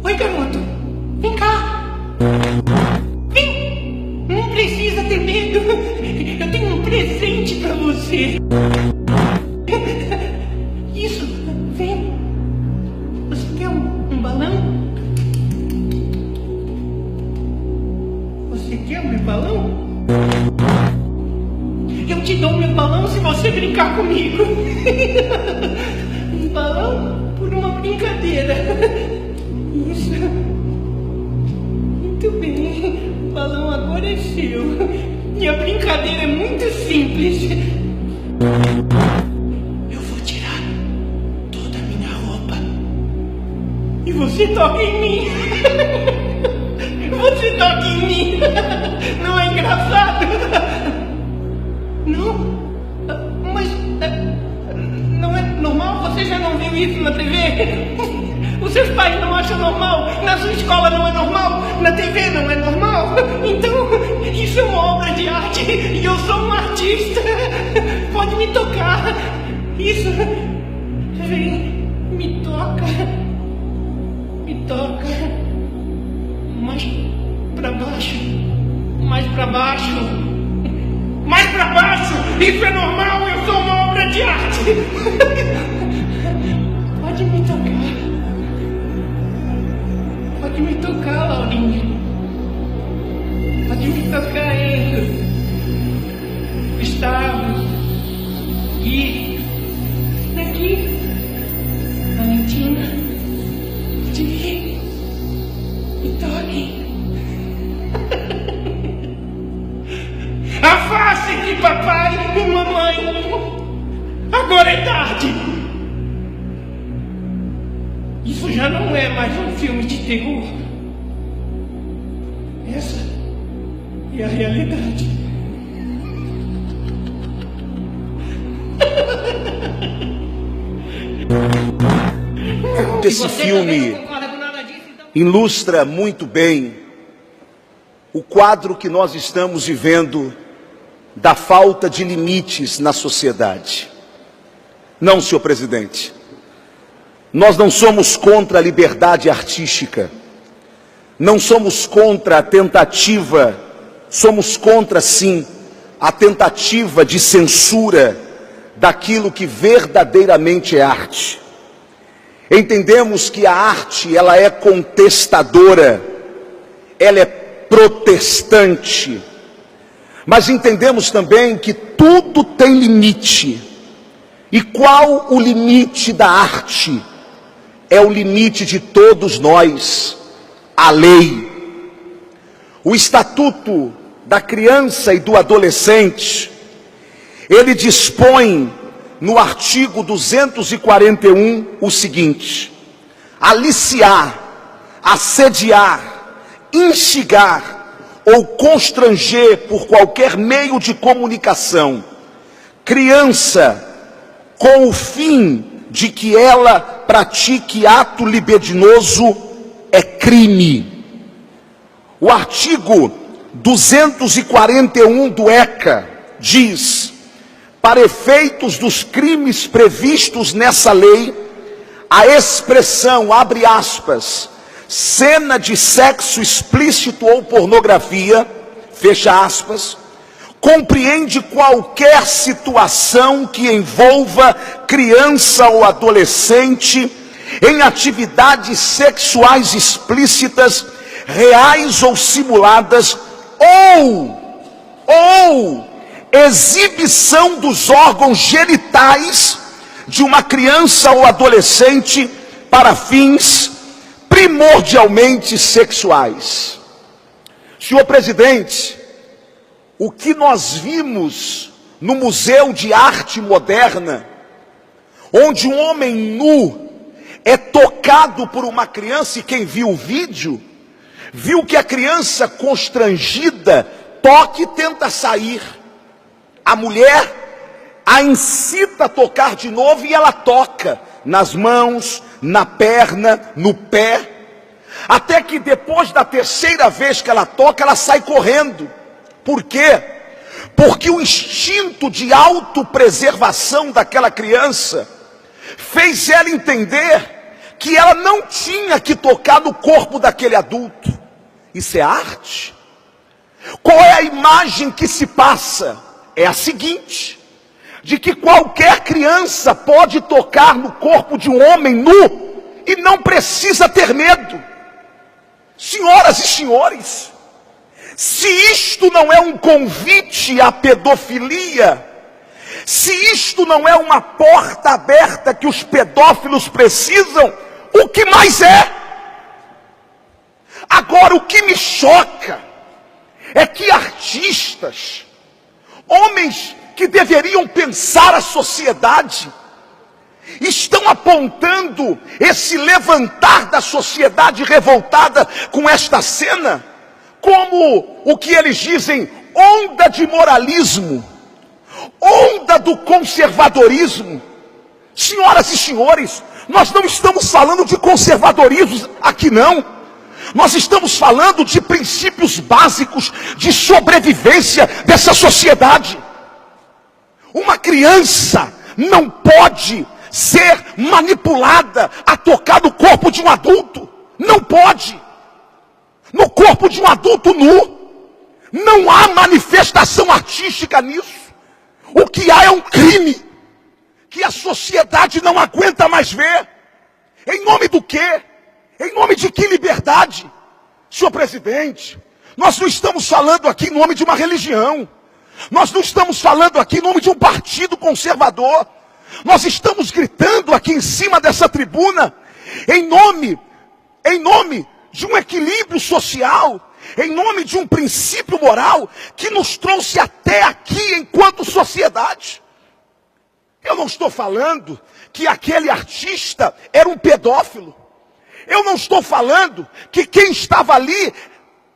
Oi, garoto. Vem cá. Vem. Não precisa ter medo. Eu tenho um presente pra você. Isso. Vem. Você quer um balão? Você quer meu balão? Eu te dou meu balão se você brincar comigo. Um balão por uma brincadeira. Isso. Muito bem. O balão agora é seu. E a brincadeira é muito simples. Eu vou tirar toda a minha roupa. E você toca em mim. Você toca em mim. Não é engraçado? Não? Mas não é normal? Você já não viu isso na TV? Os seus pais não acham normal? Na sua escola não é normal? Na TV não é normal? Então, isso é uma obra de arte e eu sou um artista. Pode me tocar. Isso. Vem, me toca. Me toca. Mais pra baixo. Mais pra baixo. Mais pra baixo! Isso é normal! Eu sou uma obra de arte! Pode me tocar. Pode me tocar, Laurinha. Pode me tocar, Enzo. Gustavo. Gui. Daqui. Valentina. Gui. Me toque. Afaste-se, papai e mamãe. Agora é tarde. Isso já não é mais um filme de terror. Essa é a realidade. Esse filme ilustra muito bem o quadro que nós estamos vivendo da falta de limites na sociedade. Não, senhor presidente, nós não somos contra a liberdade artística, não somos contra a tentativa, somos contra, sim, a tentativa de censura daquilo que verdadeiramente é arte. Entendemos que a arte, ela é contestadora, ela é protestante, mas entendemos também que tudo tem limite. E qual o limite da arte? É o limite de todos nós, a lei. O Estatuto da Criança e do Adolescente, ele dispõe no artigo 241 o seguinte: aliciar, assediar, instigar ou constranger por qualquer meio de comunicação criança com o fim de que ela pratique ato libidinoso é crime. O artigo 241 do ECA diz: para efeitos dos crimes previstos nessa lei, a expressão, abre aspas, cena de sexo explícito ou pornografia, fecha aspas, compreende qualquer situação que envolva criança ou adolescente em atividades sexuais explícitas, reais ou simuladas, ou exibição dos órgãos genitais de uma criança ou adolescente para fins primordialmente sexuais. Senhor presidente, o que nós vimos no Museu de Arte Moderna, onde um homem nu é tocado por uma criança, e quem viu o vídeo, viu que a criança constrangida toca e tenta sair. A mulher a incita a tocar de novo e ela toca nas mãos, na perna, no pé, até que depois da terceira vez que ela toca, ela sai correndo. Por quê? Porque o instinto de autopreservação daquela criança fez ela entender que ela não tinha que tocar no corpo daquele adulto. Isso é arte? Qual é a imagem que se passa? É a seguinte: de que qualquer criança pode tocar no corpo de um homem nu e não precisa ter medo. Senhoras e senhores, se isto não é um convite à pedofilia, se isto não é uma porta aberta que os pedófilos precisam, o que mais é? Agora, o que me choca é que artistas, homens que deveriam pensar a sociedade, estão apontando esse levantar da sociedade revoltada com esta cena, como o que eles dizem, onda de moralismo, onda do conservadorismo. Senhoras e senhores, nós não estamos falando de conservadorismo aqui não. Nós estamos falando de princípios básicos de sobrevivência dessa sociedade. Uma criança não pode ser manipulada a tocar no corpo de um adulto. Não pode. No corpo de um adulto nu. Não há manifestação artística nisso. O que há é um crime que a sociedade não aguenta mais ver. Em nome do quê? Em nome de que liberdade? Senhor presidente, nós não estamos falando aqui em nome de uma religião. Nós não estamos falando aqui em nome de um partido conservador. Nós estamos gritando aqui em cima dessa tribuna em nome de um equilíbrio social, em nome de um princípio moral que nos trouxe até aqui enquanto sociedade. Eu não estou falando que aquele artista era um pedófilo. Eu não estou falando que quem estava ali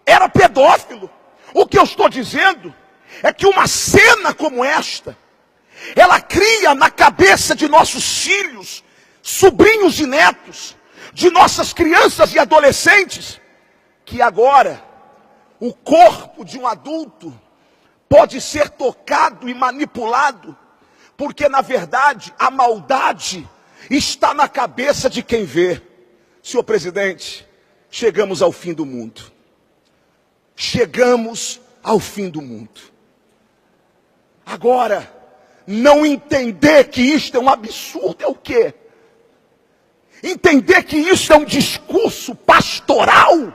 era pedófilo. O que eu estou dizendo é que uma cena como esta, ela cria na cabeça de nossos filhos, sobrinhos e netos, de nossas crianças e adolescentes, que agora o corpo de um adulto pode ser tocado e manipulado, porque na verdade a maldade está na cabeça de quem vê. Senhor presidente, chegamos ao fim do mundo. Chegamos ao fim do mundo. Agora, não entender que isto é um absurdo é o quê? Entender que isso é um discurso pastoral?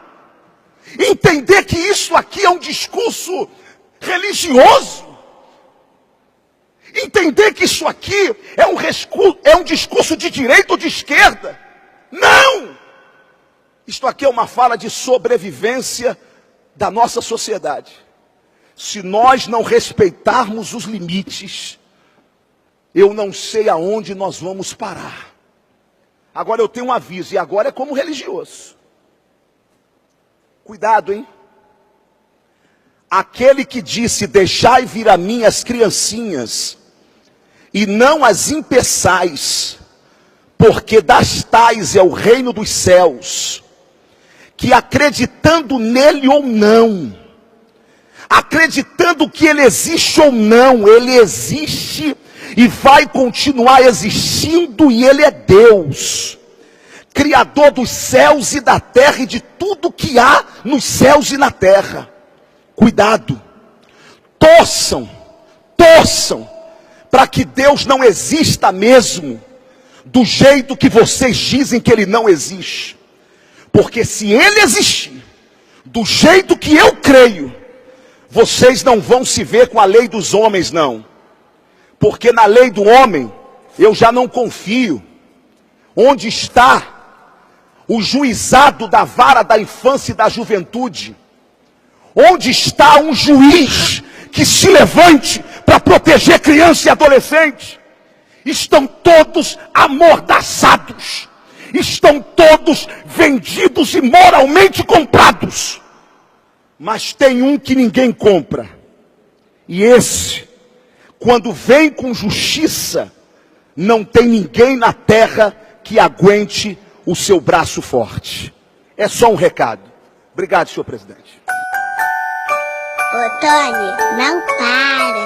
Entender que isso aqui é um discurso religioso? Entender que isso aqui é um discurso de direita ou de esquerda? Não! Isto aqui é uma fala de sobrevivência da nossa sociedade. Se nós não respeitarmos os limites, eu não sei aonde nós vamos parar. Agora eu tenho um aviso, e agora é como religioso. Cuidado, hein? Aquele que disse, deixai vir a mim as criancinhas, e não as impeçais, porque das tais é o reino dos céus, que acreditando nele ou não, acreditando que ele existe ou não, ele existe e vai continuar existindo, e ele é Deus, Criador dos céus e da terra e de tudo que há nos céus e na terra. Cuidado, torçam, para que Deus não exista mesmo, do jeito que vocês dizem que ele não existe. Porque se ele existir, do jeito que eu creio, vocês não vão se ver com a lei dos homens, não. Porque na lei do homem, eu já não confio. Onde está o juizado da vara da infância e da juventude? Onde está um juiz que se levante para proteger criança e adolescente? Estão todos amordaçados. Estão todos vendidos e moralmente comprados. Mas tem um que ninguém compra. E esse, quando vem com justiça, não tem ninguém na terra que aguente o seu braço forte. É só um recado. Obrigado, senhor presidente. Ô, Tony, não para.